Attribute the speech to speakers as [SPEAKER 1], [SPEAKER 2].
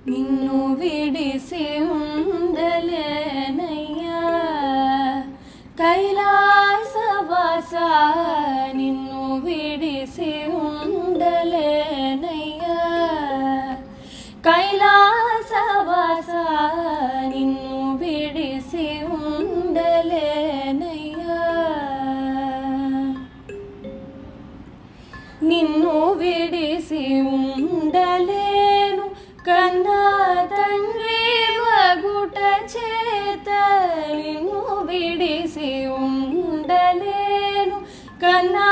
[SPEAKER 1] నిన్ను విడిసి ఉండలేనయ్యా కైలాసవాస నిన్ను విడిసి ఉండలేనయ్యా కైలాసవాస నిన్ను విడిసి ఉండలేనయ్యా నిన్ను విడిసి ఉండలేను కన్నా తండ్రి వగుట చేత నిన్ను విడిసి ఉండలేను కన్నా